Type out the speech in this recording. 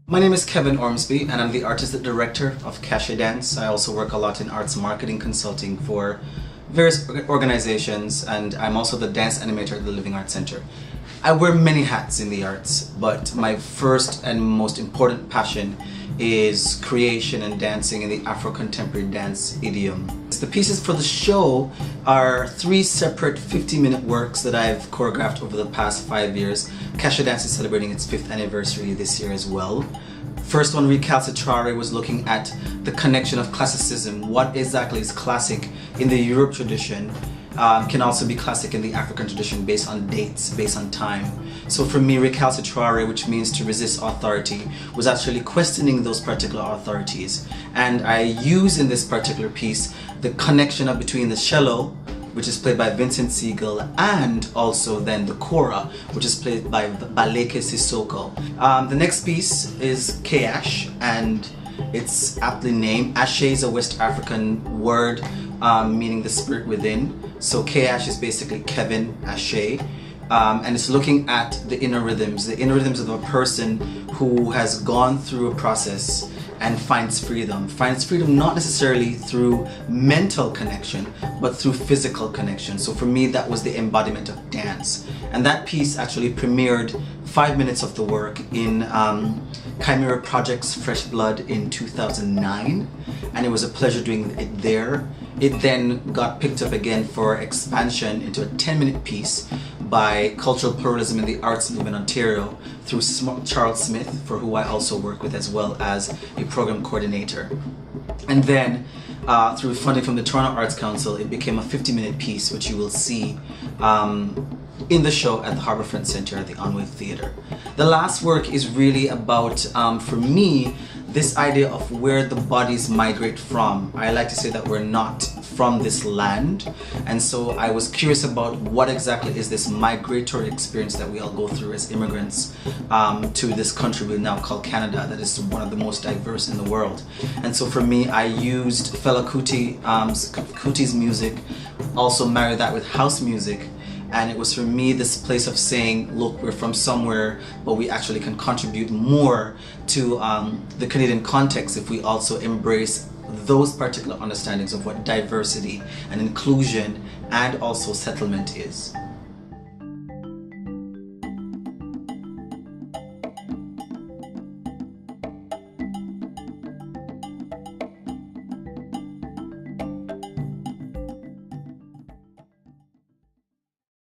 My name is Kevin Ormsby and I'm the artistic director of KasheDance. I also work a lot in arts marketing consulting for various organizations, and I'm also the dance animator at the Living Arts Center. I wear many hats in the arts, but my first and most important passion is creation and dancing in the Afro-contemporary dance idiom. The pieces for the show are 3 separate 50-minute works that I've choreographed over the past 5 years. KasheDance is celebrating its 5th anniversary this year as well. First one, Ke-ashe, was looking at the connection of classicism. What exactly is classic in the Europe tradition can also be classic in the African tradition based on dates, based on time. So for me, Ke-ashe, which means to resist authority, was actually questioning those particular authorities. And I use in this particular piece the connection of between the cello, which is played by Vincent Siegel, and also then the kora, which is played by Baleke Sissoko. The next piece is Ke-ashe, and it's aptly named. Ashe is a West African word meaning the spirit within. So Ke-ashe is basically Kevin Ashe, and it's looking at the inner rhythms of a person who has gone through a process and finds freedom not necessarily through mental connection, but through physical connection. So for me, that was the embodiment of dance. And that piece actually premiered 5 minutes of the work in Chimera Project's Fresh Blood in 2009, and it was a pleasure doing it there. It then got picked up again for expansion into a 10-minute piece by Cultural Pluralism in the Arts Movement Ontario through Charles Smith, for who I also work with as well as a program coordinator. And then through funding from the Toronto Arts Council, it became a 50-minute piece, which you will see in the show at the Harbourfront Centre at the Onway Theatre. The last work is really about, for me, this idea of where the bodies migrate from. I like to say that we're not from this land, and so I was curious about what exactly is this migratory experience that we all go through as immigrants to this country we now call Canada, that is one of the most diverse in the world. And so for me, I used Fela Kuti's music, also married that with house music. And it was for me this place of saying, look, we're from somewhere, but we actually can contribute more to the Canadian context if we also embrace those particular understandings of what diversity and inclusion and also settlement is.